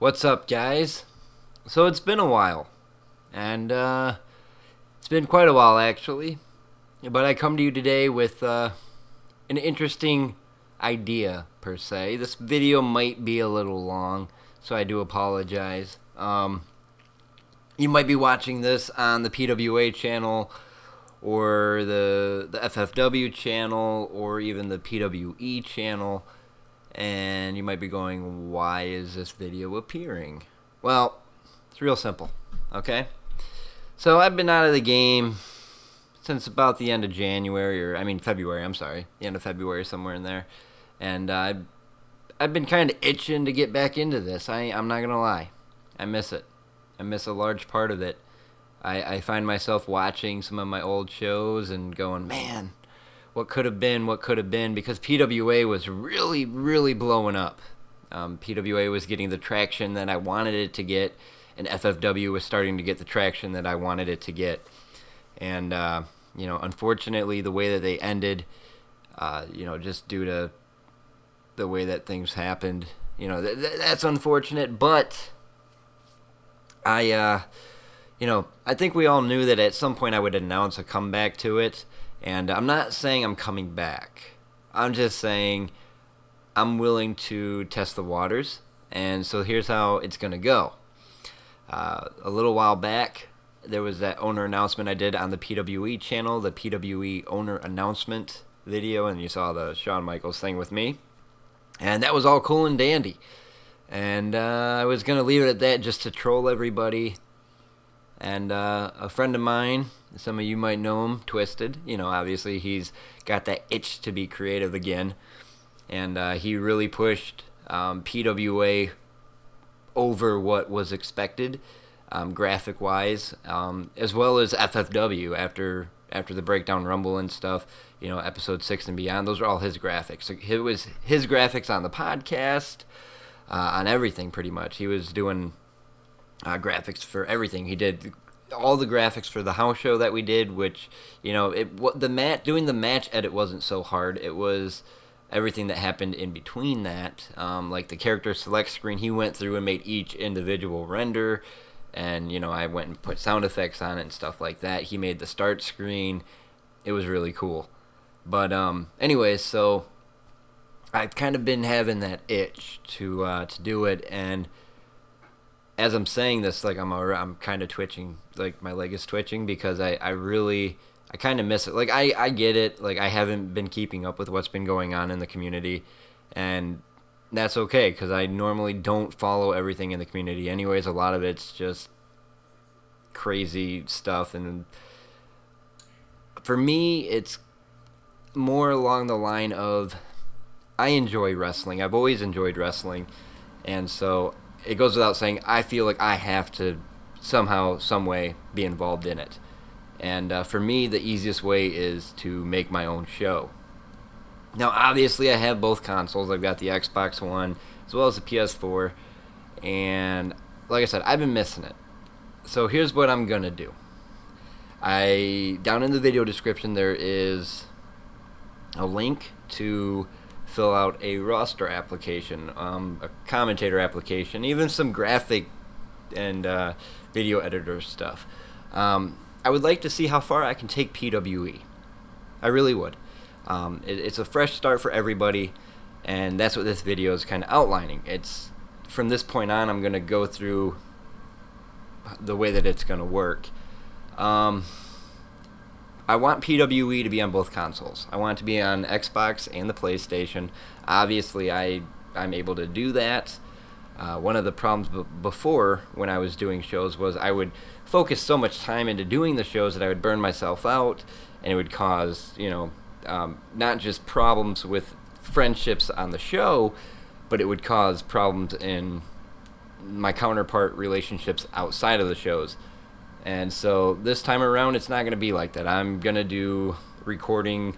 What's up, guys? So it's been a while, and it's been quite a while actually. But I come to you today with an interesting idea per se. This video might be a little long, so I do apologize. You might be watching this on the PWA channel, or the FFW channel, or even the PWE channel. And you might be going, why is this video appearing? Well, it's real simple, okay? So I've been out of the game since about the end of February, I'm sorry. The end of February, somewhere in there. And I've been kind of itching to get back into this. I'm not going to lie. I miss it. I miss a large part of it. I find myself watching some of my old shows and going, man, what could have been, because PWA was really, really blowing up. PWA was getting the traction that I wanted it to get, and FFW was starting to get the traction that I wanted it to get. And, unfortunately, the way that they ended, just due to the way that things happened, that's unfortunate, but I think we all knew that at some point I would announce a comeback to it. And I'm not saying I'm coming back. I'm just saying I'm willing to test the waters. And so here's how it's going to go. A little while back, there was that owner announcement I did on the PWE channel, the PWE owner announcement video, and you saw the Shawn Michaels thing with me. And that was all cool and dandy. And I was going to leave it at that just to troll everybody. And a friend of mine, some of you might know him, Twisted. Obviously he's got that itch to be creative again. And he really pushed PWA over what was expected, graphic-wise, as well as FFW after the Breakdown Rumble and stuff, episode 6 and beyond. Those are all his graphics. It was his graphics on the podcast, on everything pretty much. He was doing graphics for everything. He did all the graphics for the house show that we did, which doing the match edit wasn't so hard. It was everything that happened in between that, like the character select screen. He went through and made each individual render, and I went and put sound effects on it and stuff like that. He made the start screen. It was really cool. But anyways, so I've kind of been having that itch to do it, and as I'm saying this, like I'm kind of twitching, like my leg is twitching because I kind of miss it. Like I get it, like I haven't been keeping up with what's been going on in the community, and that's okay because I normally don't follow everything in the community. Anyways, a lot of it's just crazy stuff, and for me, it's more along the line of I enjoy wrestling. I've always enjoyed wrestling, and so it goes without saying, I feel like I have to somehow, some way, be involved in it. And for me, the easiest way is to make my own show. Now, obviously, I have both consoles. I've got the Xbox One as well as the PS4. And like I said, I've been missing it. So here's what I'm going to do. Down in the video description, there is a link to fill out a roster application, a commentator application, even some graphic and video editor stuff. I would like to see how far I can take PWE. I really would. It's a fresh start for everybody, and that's what this video is kind of outlining. It's from this point on, I'm going to go through the way that it's going to work. I want PWE to be on both consoles. I want it to be on Xbox and the PlayStation. Obviously, I'm able to do that. One of the problems before when I was doing shows was I would focus so much time into doing the shows that I would burn myself out, and it would cause, not just problems with friendships on the show, but it would cause problems in my counterpart relationships outside of the shows. And so this time around, it's not going to be like that. I'm going to do recording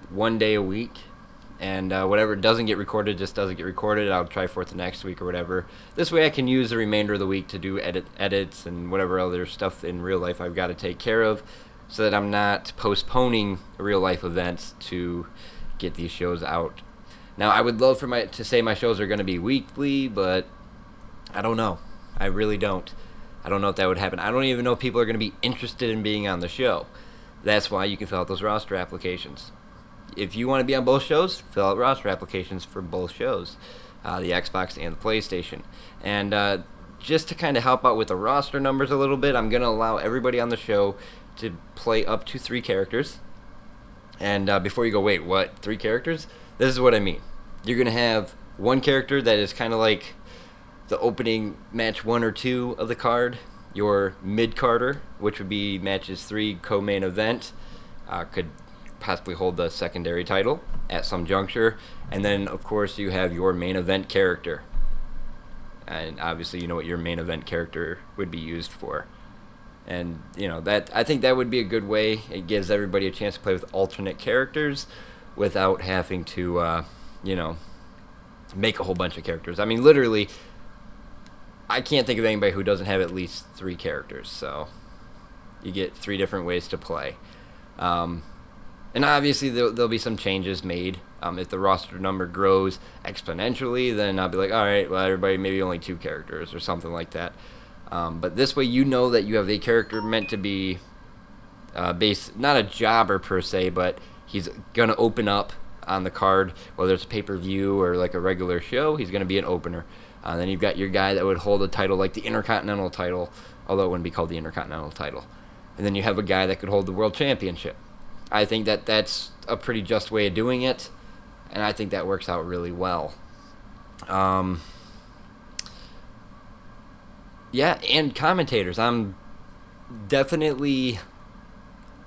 one day a week, and whatever doesn't get recorded just doesn't get recorded. I'll try for it the next week or whatever. This way I can use the remainder of the week to do edits and whatever other stuff in real life I've got to take care of, so that I'm not postponing real life events to get these shows out. Now, I would love to say my shows are going to be weekly, but I don't know. I really don't. I don't know if that would happen. I don't even know if people are going to be interested in being on the show. That's why you can fill out those roster applications. If you want to be on both shows, fill out roster applications for both shows, the Xbox and the PlayStation. And just to kind of help out with the roster numbers a little bit, I'm going to allow everybody on the show to play up to 3 characters. And before you go, wait, what? 3 characters? This is what I mean. You're going to have one character that is kind of like the opening match 1 or 2 of the card. Your mid-carder, which would be matches 3 co-main event, could possibly hold the secondary title at some juncture. And then, of course, you have your main event character. And obviously, you know what your main event character would be used for. And, you know, that I think that would be a good way. It gives everybody a chance to play with alternate characters without having to, make a whole bunch of characters. I mean, literally, I can't think of anybody who doesn't have at least 3 characters. So you get 3 different ways to play. And obviously, there'll be some changes made. If the roster number grows exponentially, then I'll be like, all right, well, everybody maybe only 2 characters or something like that. But this way, you know that you have a character meant to be not a jobber per se, but he's going to open up on the card, whether it's a pay-per-view or like a regular show, he's going to be an opener. Then you've got your guy that would hold a title like the Intercontinental title, although it wouldn't be called the Intercontinental title. And then you have a guy that could hold the World Championship. I think that's a pretty just way of doing it, and I think that works out really well. Yeah, and commentators. I'm definitely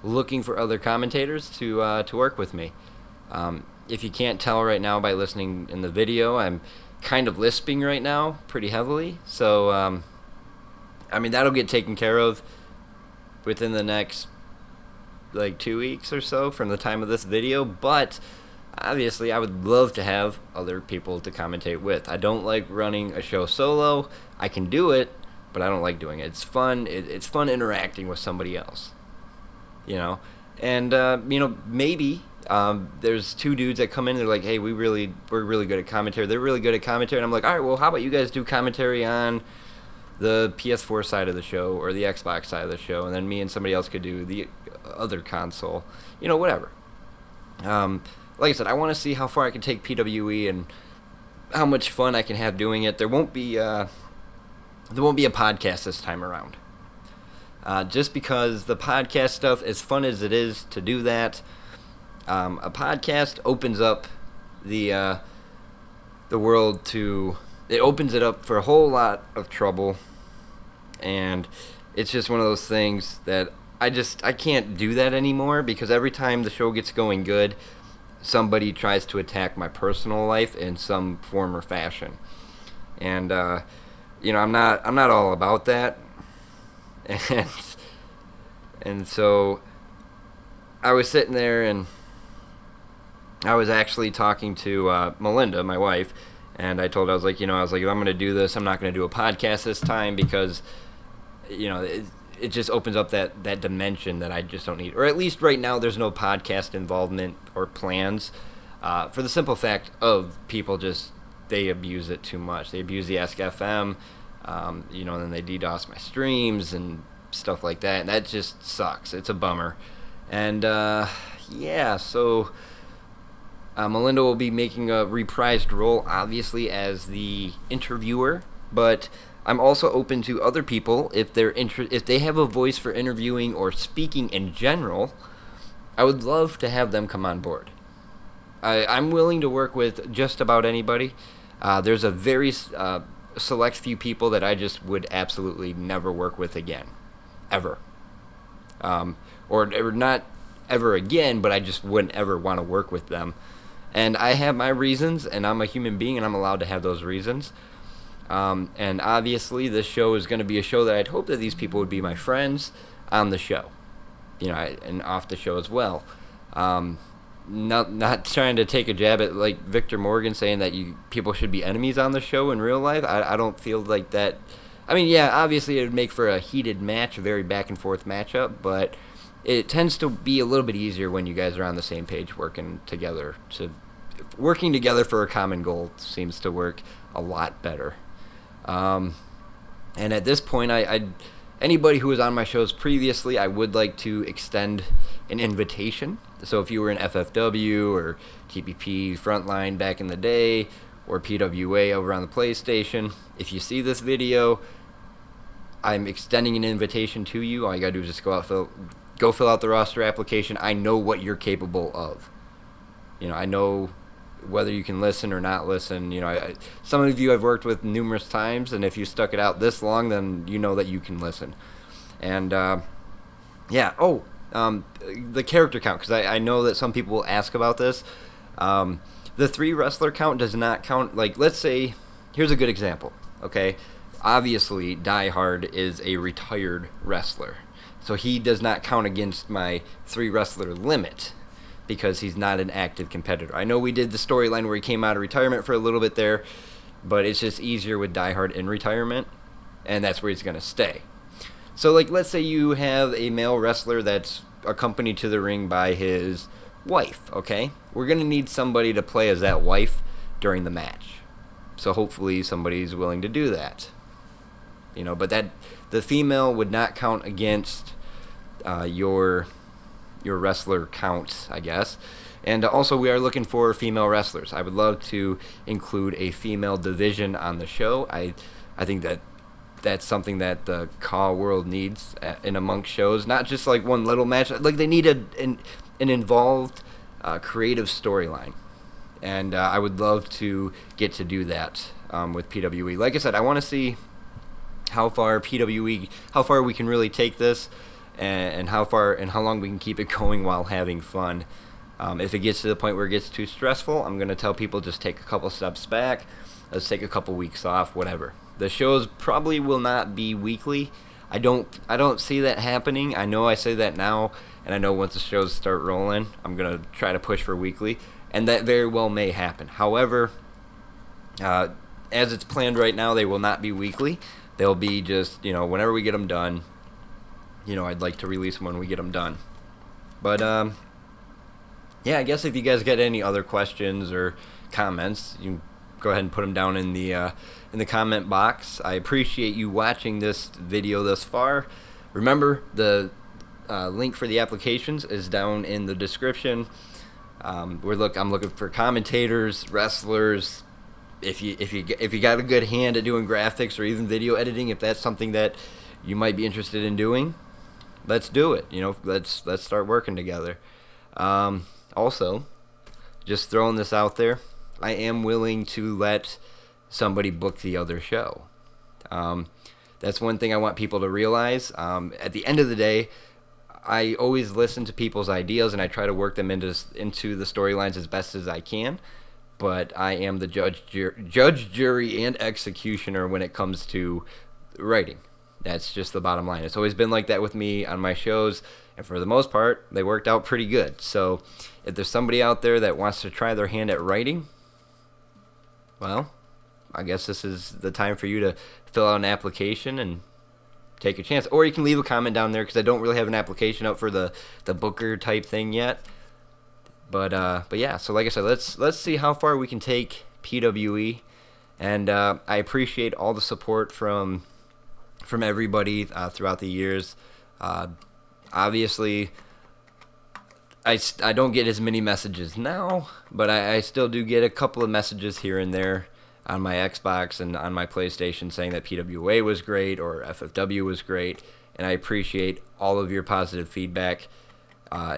looking for other commentators to work with me. If you can't tell right now by listening in the video, I'm kind of lisping right now pretty heavily. So, that'll get taken care of within the next, 2 weeks or so from the time of this video. But, obviously, I would love to have other people to commentate with. I don't like running a show solo. I can do it, but I don't like doing it. It's fun. It's fun interacting with somebody else, And, maybe there's 2 dudes that come in, they're like, hey, we're really good at commentary. They're really good at commentary. And I'm like, all right, well, how about you guys do commentary on the PS4 side of the show or the Xbox side of the show, and then me and somebody else could do the other console, whatever. Like I said, I want to see how far I can take PWE and how much fun I can have doing it. There won't be a podcast this time around. Just because the podcast stuff, as fun as it is to do that, a podcast opens up the world to... It opens it up for a whole lot of trouble, and it's just one of those things that I can't do that anymore, because every time the show gets going good, somebody tries to attack my personal life in some form or fashion. And, I'm not all about that. And so I was sitting there, and I was actually talking to Melinda, my wife, and I told her, I was like, if I'm going to do this, I'm not going to do a podcast this time, because, it just opens up that dimension that I just don't need. Or at least right now, there's no podcast involvement or plans, for the simple fact of people they abuse it too much. They abuse the Ask FM, and then they DDoS my streams and stuff like that. And that just sucks. It's a bummer. And, so... Melinda will be making a reprised role, obviously, as the interviewer, but I'm also open to other people if they have a voice for interviewing or speaking in general. I would love to have them come on board. I'm willing to work with just about anybody. There's a very select few people that I just would absolutely never work with again, ever, or not ever again, but I just wouldn't ever want to work with them. And I have my reasons, and I'm a human being, and I'm allowed to have those reasons. And obviously, this show is going to be a show that I'd hope that these people would be my friends on the show, and off the show as well. Not trying to take a jab at like Victor Morgan saying that people should be enemies on the show in real life. I don't feel like that. I mean, yeah, obviously it would make for a heated match, a very back and forth matchup, but it tends to be a little bit easier when you guys are on the same page working together. Working together for a common goal seems to work a lot better. And at this point, anybody who was on my shows previously, I would like to extend an invitation. So if you were in FFW or TPP Frontline back in the day, or PWA over on the PlayStation, if you see this video, I'm extending an invitation to you. All you gotta do is just go fill out the roster application. I know what you're capable of. I know whether you can listen or not listen. Some of you I've worked with numerous times, and if you stuck it out this long, then you know that you can listen. And yeah. The character count, because I know that some people will ask about this. The 3 wrestler count does not count. Like, let's say, here's a good example. Okay, obviously Die Hard is a retired wrestler, so he does not count against my 3 wrestler limit, because he's not an active competitor. I know we did the storyline where he came out of retirement for a little bit there, but it's just easier with Die Hard in retirement, and that's where he's going to stay. So, like, let's say you have a male wrestler that's accompanied to the ring by his wife, okay? We're going to need somebody to play as that wife during the match. So hopefully somebody's willing to do that. But that the female would not count against your wrestler count, I guess. And also, we are looking for female wrestlers. I would love to include a female division on the show. I think that's something that the CAW world needs in amongst shows. Not just like one little match. Like, they need an involved, creative storyline. And I would love to get to do that with PWE. Like I said, I want to see how far we can really take this, and how long we can keep it going while having fun. If it gets to the point where it gets too stressful, I'm going to tell people just take a couple steps back. Let's take a couple weeks off, whatever. The shows probably will not be weekly. I don't see that happening. I know I say that now, and I know once the shows start rolling, I'm going to try to push for weekly, and that very well may happen. However, as it's planned right now, they will not be weekly. They'll be just, whenever we get them done. I'd like to release them when we get them done. But, yeah, I guess if you guys get any other questions or comments, you can go ahead and put them down in the comment box. I appreciate you watching this video thus far. Remember, the link for the applications is down in the description. I'm looking for commentators, wrestlers. If you got a good hand at doing graphics or even video editing, if that's something that you might be interested in doing, let's do it. Let's start working together. Also, just throwing this out there, I am willing to let somebody book the other show. That's one thing I want people to realize. At the end of the day, I always listen to people's ideas, and I try to work them into the storylines as best as I can. But I am the judge, jury, and executioner when it comes to writing. That's just the bottom line. It's always been like that with me on my shows, and for the most part, they worked out pretty good. So if there's somebody out there that wants to try their hand at writing, well, I guess this is the time for you to fill out an application and take a chance. Or you can leave a comment down there, because I don't really have an application up for the Booker type thing yet. But yeah, so like I said, let's see how far we can take PWE, and I appreciate all the support from everybody throughout the years. Obviously, I don't get as many messages now, but I still do get a couple of messages here and there on my Xbox and on my PlayStation saying that PWA was great or FFW was great, and I appreciate all of your positive feedback.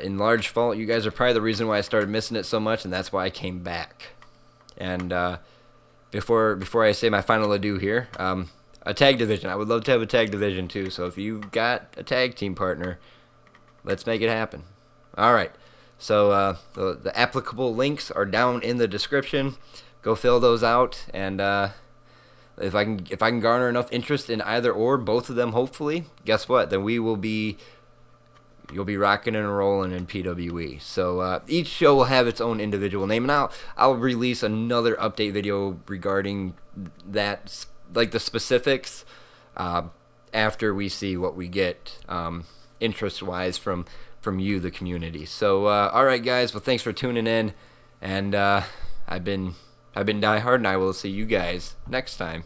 In large fault, you guys are probably the reason why I started missing it so much, and that's why I came back. And before I say my final adieu here, a tag division. I would love to have a tag division too. So if you got a tag team partner, let's make it happen. All right. So the applicable links are down in the description. Go fill those out, and if I can garner enough interest in either or both of them, hopefully, guess what? Then you'll be rocking and rolling in PWE. So each show will have its own individual name, and I'll release another update video regarding that, like the specifics, after we see what we get interest-wise from you, the community. So all right, guys. Well, thanks for tuning in, and I've been Die Hard, and I will see you guys next time.